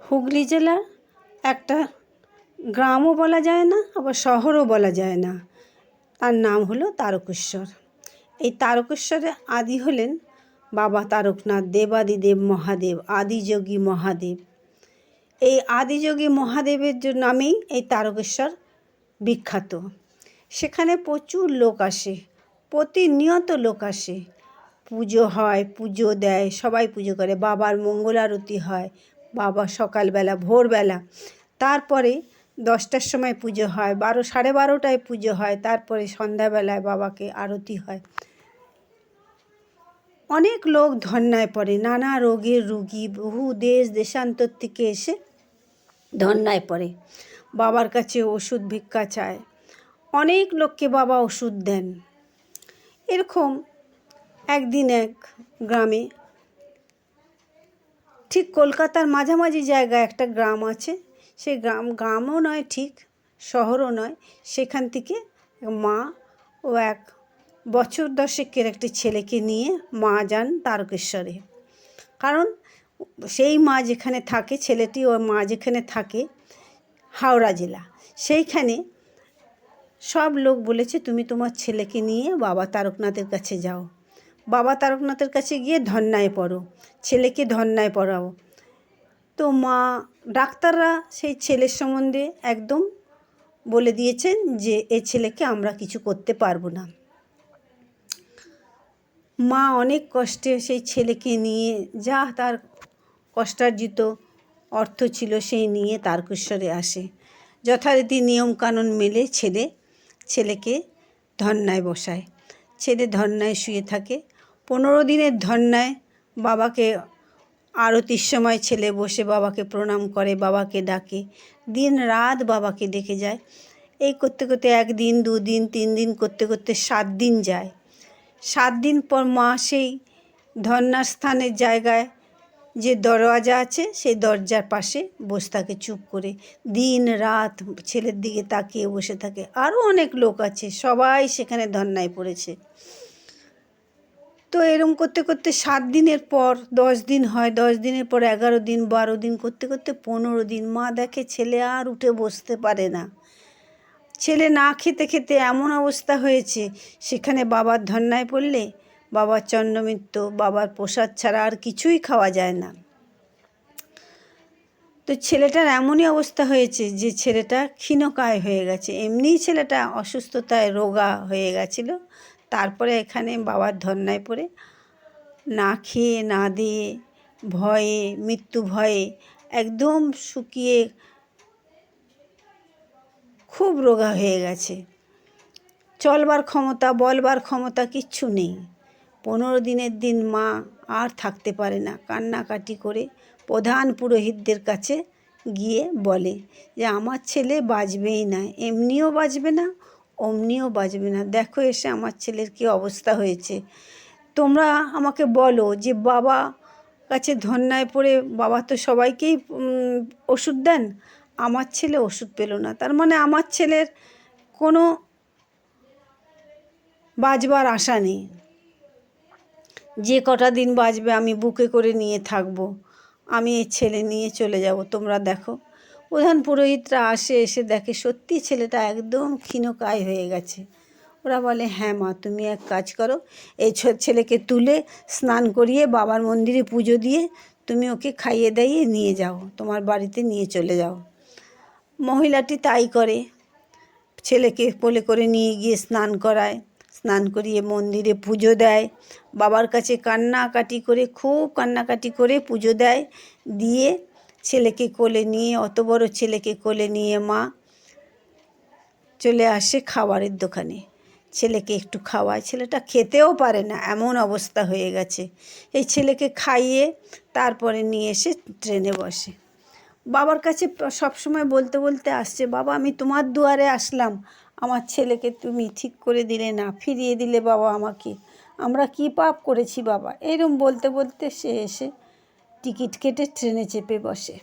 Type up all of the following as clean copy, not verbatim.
হুগলি জেলার একটা গ্রামও বলা যায় না, আবার শহরও বলা যায় না। তার নাম হলো তারকেশ্বর। এই তারকেশ্বরে আদি হলেন বাবা তারকনাথ, দেবাদিদেব মহাদেব, আদিযোগী মহাদেব। এই আদিযোগী মহাদেবের নামেই এই তারকেশ্বর বিখ্যাত। সেখানে প্রচুর লোক আসে, প্রতিনিয়ত লোক আসে। পুজো হয়, পুজো দেয়, সবাই পুজো করে। বাবার মঙ্গল আরতি হয়, বাবা সকালবেলা ভোরবেলা, তারপরে 10টার সময় পুজো হয়, 12:30টায় পুজো হয়, তারপরে সন্ধ্যাবেলায় বাবাকে আরতি হয়। অনেক লোক ধন্যায় পড়ে, নানা রোগের রুগী, বহু দেশ দেশান্তর থেকে এসে ধন্যায় পড়ে, বাবার কাছে ওষুধ ভিক্ষা চায়। অনেক লোককে বাবা ওষুধ দেন। এরকম একদিন এক গ্রামে, ঠিক কলকাতার মাঝামাঝি জায়গায় একটা গ্রাম আছে, সেই গ্রামও নয় ঠিক, শহরও নয়, সেখান থেকে মা ও 1 বছর 10-এর একটি ছেলেকে নিয়ে মা যান তারকেশ্বরে। কারণ সেই মা যেখানে থাকে, ছেলেটি ও মা যেখানে থাকে হাওড়া জেলা, সেইখানে সব লোক বলেছে তুমি তোমার ছেলেকে নিয়ে বাবা তারকনাথের কাছে যাও, বাবা তারকনাথের কাছে গিয়ে ধন্যায় পড়ো, ছেলেকে ধন্যায় পড়াও। তো মা, ডাক্তাররা সেই ছেলের সম্বন্ধে একদম বলে দিয়েছেন যে এ ছেলেকে আমরা কিছু করতে পারবো না। মা অনেক কষ্টে সেই ছেলেকে নিয়ে, যা তার কষ্টার্জিত অর্থ ছিল সেই নিয়ে তারকেশ্বরে আসে। যথারীতি নিয়মকানুন মেলে ছেলেকে ধন্যায় বসায়। ছেলে ধন্যায় শুয়ে থাকে। 15 দিনের ধন্যায় বাবাকে আরতির সময় ছেলে বসে বাবাকে প্রণাম করে, বাবাকে ডাকে, দিন রাত বাবাকে ডেকে যায়। এই করতে করতে 1 দিন 2 দিন 3 দিন করতে করতে 7 দিন যায়। 7 দিন পর মা সেই ধন্যার স্থানের জায়গায় যে দরওয়াজা আছে সেই দরজার পাশে বসে থাকে চুপ করে, দিন রাত ছেলের দিকে তাকিয়ে বসে থাকে। আরও অনেক লোক আছে, সবাই সেখানে ধন্যায় পড়েছে। তো এরম করতে করতে 7 দিনের পর 10 দিন হয়, 10 দিনের পর 11 দিন, 12 দিন করতে করতে 15 দিন। মা দেখে ছেলে আর উঠে বসতে পারে না। ছেলে না খেতে খেতে এমন অবস্থা হয়েছে, সেখানে বাবার ধন্যায় পড়লে বাবার চন্দ্রমিত্র, বাবার প্রসাদ ছাড়া আর কিছুই খাওয়া যায় না। তো ছেলেটার এমনই অবস্থা হয়েছে যে ছেলেটা ক্ষীণকায় হয়ে গেছে। এমনিই ছেলেটা অসুস্থতায় রোগা হয়ে গেছিলো। তারপরে এখানে বাবার ধন্যায় পড়ে না খেয়ে না দিয়ে ভয়ে, মৃত্যু ভয়ে একদম শুকিয়ে খুব রোগা হয়ে গেছে। চলবার ক্ষমতা, বলবার ক্ষমতা কিচ্ছু নেই। 15 দিনের দিন মা আর থাকতে পারে না, কান্নাকাটি করে প্রধান পুরোহিতদের কাছে গিয়ে বলে যে আমার ছেলে বাঁচবেই না, এমনিও বাঁচবে না, অমনিও বাঁচবে না। দেখো এসে আমার ছেলের কী অবস্থা হয়েছে। তোমরা আমাকে বলো যে বাবা কাছে ধন্যায় পড়ে বাবা তো সবাইকেই ওষুধ দেন, আমার ছেলে ওষুধ পেল না, তার মানে আমার ছেলের কোনো বাঁচবার আশা নেই। যে কটা দিন বাঁচবে আমি বুকে করে নিয়ে থাকবো, আমি এই ছেলে নিয়ে চলে যাব, তোমরা দেখো। প্রধান পুরোহিতরা এসে দেখে সত্যি ছেলেটা একদম ক্ষীণকায় হয়ে গেছে। ওরা বলে হ্যাঁ মা, তুমি এক কাজ করো, এই ছেলেকে তুলে স্নান করিয়ে বাবার মন্দিরে পুজো দিয়ে তুমি ওকে খাইয়ে দাইয়ে নিয়ে যাও, তোমার বাড়িতে নিয়ে চলে যাও। মহিলাটি তাই করে, ছেলেকে কোলে করে নিয়ে গিয়ে স্নান করায়, স্নান করিয়ে মন্দিরে পুজো দেয়, বাবার কাছে কান্নাকাটি করে, খুব কান্নাকাটি করে পুজো দেয়, দিয়ে ছেলেকে কোলে নিয়ে, অত বড় ছেলেকে কোলে নিয়ে মা চলে আসে খাবারের দোকানে। ছেলেকে একটু খাওয়ায়, ছেলেটা খেতেও পারে না, এমন অবস্থা হয়ে গেছে। এই ছেলেকে খাইয়ে তারপরে নিয়ে এসে ট্রেনে বসে। বাবার কাছে সবসময় বলতে বলতে আসছে, বাবা আমি তোমার দুয়ারে আসলাম, আমার ছেলেকে তুমি ঠিক করে দিলে না, ফিরিয়ে দিলে বাবা আমাকে, আমরা কি পাপ করেছি বাবা। এরম বলতে বলতে সে এসে টিকিট কেটে ট্রেনে চেপে বসে,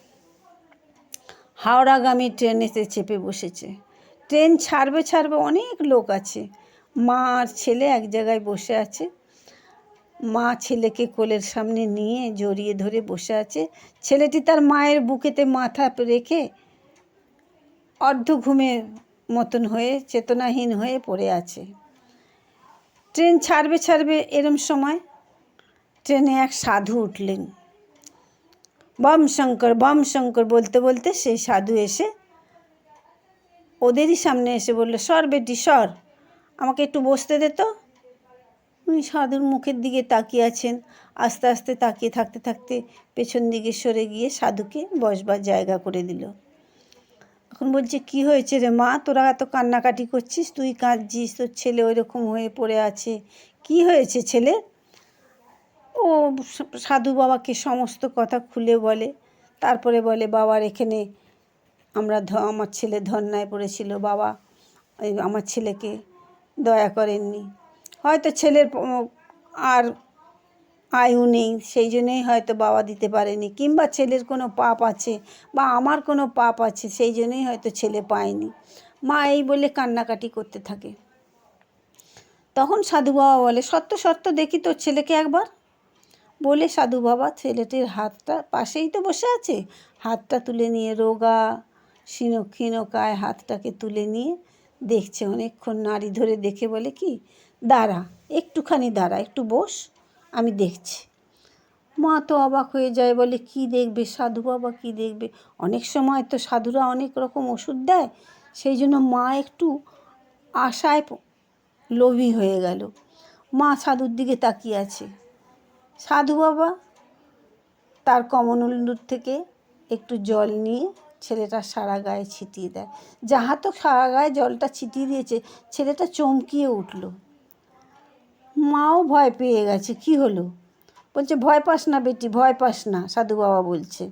হাওড়াগামী ট্রেনেতে চেপে বসেছে। ট্রেন ছাড়বে, অনেক লোক আছে, মা আর ছেলে এক জায়গায় বসে আছে। মা ছেলেকে কোলের সামনে নিয়ে জড়িয়ে ধরে বসে আছে। ছেলেটি তার মায়ের বুকেতে মাথা রেখে অর্ধ ঘুমের মতন হয়ে চেতনাহীন হয়ে পড়ে আছে। ট্রেন ছাড়বে এরম সময় ট্রেনে এক সাধু উঠলেন। বম শঙ্কর বলতে বলতে সেই সাধু এসে ওদেরই সামনে এসে বলল, সর বেটি সর, আমাকে একটু বসতে দে তো। উনি সাধুর মুখের দিকে তাকিয়ে আছেন। আস্তে আস্তে তাকিয়ে থাকতে থাকতে পেছন দিকে সরে গিয়ে সাধুকে বসবার জায়গা করে দিল। এখন বলছে, কি হয়েছে রে মা, তোরা এত কান্নাকাটি করছিস, তুই কাঁদছিস, তোর ছেলে ওই রকম হয়ে পড়ে আছে, কি হয়েছে ছেলে? ও সাধু বাবাকে সমস্ত কথা খুলে বলে। তারপরে বলে, বাবার এখানে আমার ছেলে ধর্নায় পড়েছিল, বাবা আমার ছেলেকে দয়া করেননি, হয়তো ছেলের আর আয়ু নেই, সেই জন্যই হয়তো বাবা দিতে পারেনি, কিংবা ছেলের কোনো পাপ আছে বা আমার কোনো পাপ আছে, সেই জন্যই হয়তো ছেলে পায়নি। মা এই বলে কান্নাকাটি করতে থাকে। তখন সাধু বাবা বলে, সত্য দেখি তোর ছেলেকে একবার। বলে সাধু বাবা ছেলেটির হাতটা, পাশেই তো বসে আছে, হাতটা তুলে নিয়ে রোগা ক্ষীণকায় হাতটাকে তুলে নিয়ে দেখছে। অনেকক্ষণ নাড়ি ধরে দেখে বলে কি, দাঁড়া একটুখানি, দাঁড়া একটু বস, আমি দেখছি। মা তো অবাক হয়ে যায়, বলে কি দেখবে সাধু বাবা, কি দেখবে? অনেক সময় তো সাধুরা অনেক রকম ওষুধ দেয়, সেই জন্য মা একটু আশায় লোভী হয়ে গেল। মা সাধুর দিকে তাকিয়ে আছে। সাধু বাবা তার কমণ্ডলুর থেকে একটু জল নিয়ে ছেলেটার সারা গায়ে ছিটিয়ে দেয়। যাহা তো সারা গায়ে জলটা ছিটিয়ে দিয়েছে, ছেলেটা চমকিয়ে উঠল। মাও ভয় পেয়ে গেছে, কি হলো? বলছে, ভয় পাস না বেটি, ভয় পাস না। সাধু বাবা বলছে,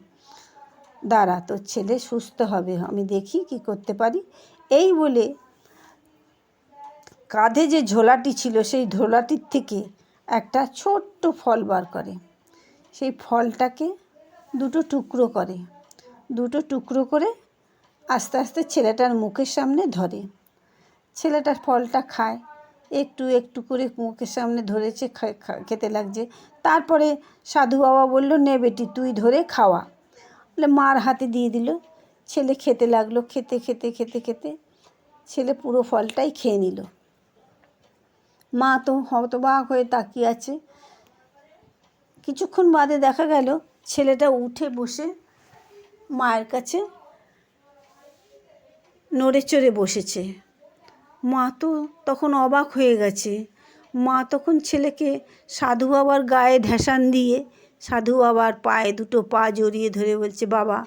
দাঁড়া তোর ছেলে সুস্থ হবে, আমি দেখি কি করতে পারি। এই বলে কাঁধে যে ঝোলাটি ছিল সেই ঝোলাটির থেকে একটা ছোট্ট ফল বার করে। সেই ফলটাকে দুটো টুকরো করে আস্তে আস্তে ছেলেটার মুখের সামনে ধরে। ছেলেটার ফলটা খায়, একটু একটু করে মুখের সামনে ধরেছে, খেতে লাগছে। তারপরে সাধু বাবা বলল, নে বেটি তুই ধরে খাওয়া। বলে মার হাতে দিয়ে দিল। ছেলে খেতে লাগলো। খেতে ছেলে পুরো ফলটাই খেয়ে নিল। মা তো হতবাক হয়ে তাকিয়ে আছে। কিছুক্ষণ বাদে দেখা গেল ছেলেটা উঠে বসে মায়ের কাছে নড়ে চড়ে বসেছে। মা তো তখন অবাক হয়ে গেছে। মা তখন ছেলেকে সাধু বাবার গায়ে ঢেসান দিয়ে সাধু বাবার পায়ে দুটো পা জড়িয়ে ধরে বলছে, বাবা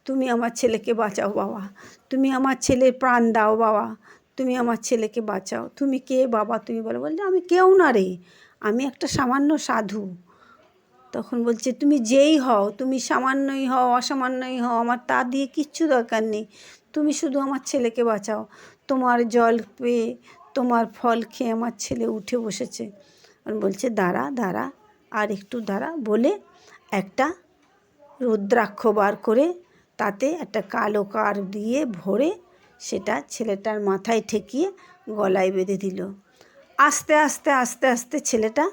তুমি আমার ছেলেকে বাঁচাও, বাবা তুমি আমার ছেলের প্রাণ দাও, বাবা তুমি আমার ছেলেকে বাঁচাও। তুমি কে বাবা তুমি বলো? বলছে, আমি কেউ না রে, আমি একটা সামান্য সাধু। তখন বলছে, তুমি যেই হও, তুমি সামান্যই হও অসামান্যই হও, আমার তা দিয়ে কিচ্ছু দরকার নেই, তুমি শুধু আমার ছেলেকে বাঁচাও। তোমার জল পেয়ে, তোমার ফল খেয়ে আমার ছেলে উঠে বসেছে। আর বলছে, দাঁড়া আর একটু দাঁড়া। বলে একটা রুদ্রাক্ষ বার করে তাতে একটা কালো কার দিয়ে ভরে সেটা ছেলেটার মাথায় ঠেকিয়ে গলায় বেঁধে দিল। আস্তে আস্তে ছেলেটা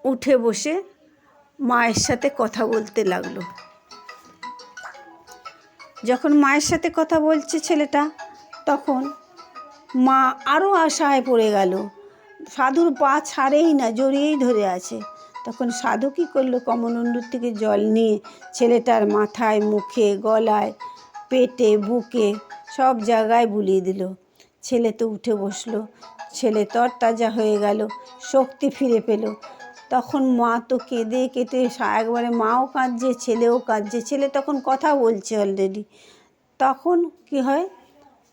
উঠে বসে মায়ের সাথে কথা বলতে লাগলো। যখন মায়ের সাথে কথা বলছে ছেলেটা, তখন মা আরও আশায় পড়ে গেল। সাধুর পা ছাড়েই না, জড়িয়েই ধরে আছে। তখন সাধু কী করলো, কমণ্ডলুর থেকে জল নিয়ে ছেলেটার মাথায়, মুখে, গলায়, পেটে, বুকে সব জায়গায় বুলিয়ে দিল। ছেলে তো উঠে বসলো। ছেলে তরতাজা হয়ে গেল, শক্তি ফিরে পেল। তখন মা তো কেঁদে একবারে মাও কাঁদছে, ছেলেও কাঁদছে। ছেলে তখন কথা বলছে অলরেডি। তখন কি হয়,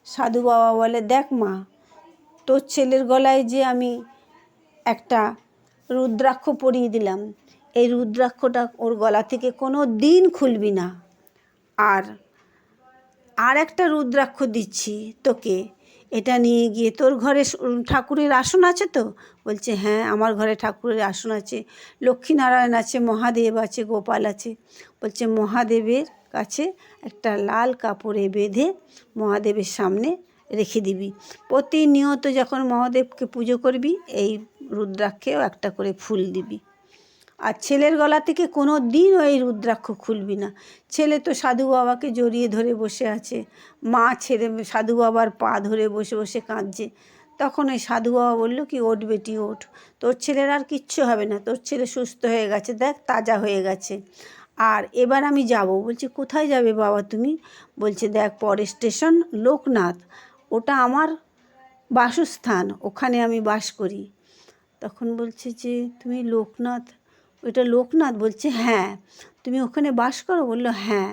সাধু বাবা বলে, দেখ মা, তোর ছেলের গলায় যে আমি একটা রুদ্রাক্ষ পরিয়ে দিলাম, এই রুদ্রাক্ষটা ওর গলা থেকে কোনো দিন খুলবি না। আর একটা রুদ্রাক্ষ দিচ্ছি তোকে, এটা নিয়ে গিয়ে তোর ঘরে ঠাকুরের আসন আছে তো? বলছে, হ্যাঁ আমার ঘরে ঠাকুরের আসন আছে, লক্ষ্মীনারায়ণ আছে, মহাদেব আছে, গোপাল আছে। বলছে, মহাদেবের কাছে একটা লাল কাপড়ে বেঁধে মহাদেবের সামনে রেখে দিবি। প্রতিনিয়ত যখন মহাদেবকে পুজো করবি এই রুদ্রাক্ষেও একটা করে ফুল দিবি। আর ছেলের গলা থেকে কোনো দিনও এই রুদ্রাক্ষ খুলবি না। ছেলে তো সাধু বাবাকে জড়িয়ে ধরে বসে আছে, মা ছেলে সাধু বাবার পা ধরে বসে বসে কাঁদছে। তখন ওই সাধু বাবা বললো কি, ওঠ বেটি ওঠ, তোর ছেলের আর কিচ্ছু হবে না, তোর ছেলে সুস্থ হয়ে গেছে, দেখ তাজা হয়ে গেছে। আর এবার আমি যাব। বলছি কোথায় যাবে বাবা তুমি? বলছে দেখ পরের স্টেশন লোকনাথ, ওটা আমার বাসস্থান, ওখানে আমি বাস করি। তখন বলছে যে তুমি লোকনাথ, ওইটা লোকনাথ? বলছে হ্যাঁ। তুমি ওখানে বাস করো? বললো হ্যাঁ।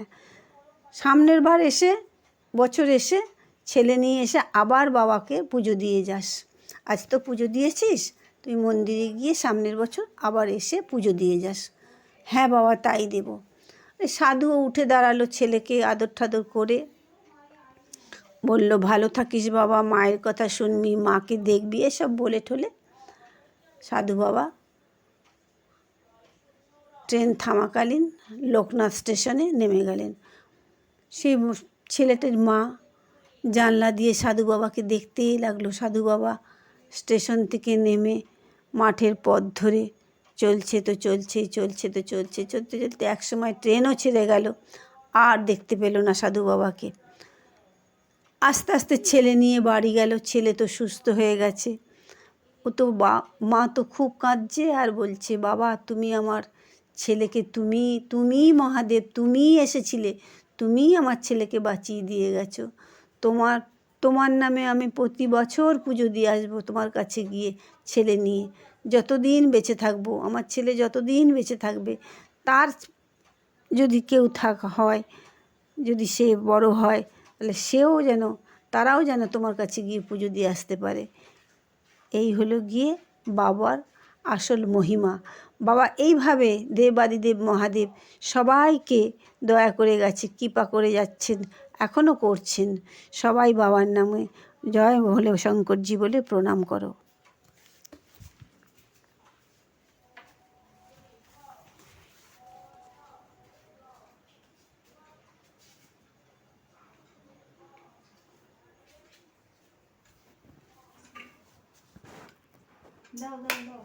সামনের বার এসে, বছর এসে ছেলে নিয়ে এসে আবার বাবাকে পুজো দিয়ে যাস। আজ তো পুজো দিয়েছিস, তুই মন্দিরে গিয়ে সামনের বছর আবার এসে পুজো দিয়ে যাস। হ্যাঁ বাবা তাই দেব। সাধুও উঠে দাঁড়ালো, ছেলেকে আদর ঠাদর করে বলল ভালো থাকিস বাবা, মায়ের কথা শুনবি, মাকে দেখবি, এসব বলে ঠলে সাধু বাবা ট্রেন থামাকালীন লোকনাথ স্টেশনে নেমে গেলেন। সেই ছেলেটির মা জানলা দিয়ে সাধু বাবাকে দেখতেই লাগলো। সাধু বাবা স্টেশন থেকে নেমে মাঠের পথ ধরে চলছে তো চলছেই, চলছে তো চলছে, চলতে চলতে একসময় ট্রেনও ছেড়ে গেল, আর দেখতে পেল না সাধু বাবাকে। আস্তে আস্তে ছেলে নিয়ে বাড়ি গেল। ছেলে তো সুস্থ হয়ে গেছে। ও তো মা তো খুব কাঁদছে আর বলছে বাবা তুমি আমার ছেলেকে, তুমিই মহাদেব, তুমিই এসেছিলে, তুমিই আমার ছেলেকে বাঁচিয়ে দিয়ে গেছো। তোমার নামে আমি প্রতি বছর পুজো দিয়ে আসবো তোমার কাছে গিয়ে ছেলে নিয়ে, যতদিন বেঁচে থাকবো, আমার ছেলে যতদিন বেঁচে থাকবে, তার যদি কেউ হয়, যদি সে বড় হয়, তাহলে তারাও যেন তোমার কাছে গিয়ে পুজো দিয়ে আসতে পারে। এই হলো গিয়ে বাবার আসল মহিমা। বাবা এইভাবে দেবাদিদেব মহাদেব সবাইকে দয়া করে গেছে, কৃপা করে যাচ্ছেন, এখনও করছেন। সবাই বাবার নামে জয় ভোলে শঙ্করজি বলে প্রণাম করো। দাও দাও দাও।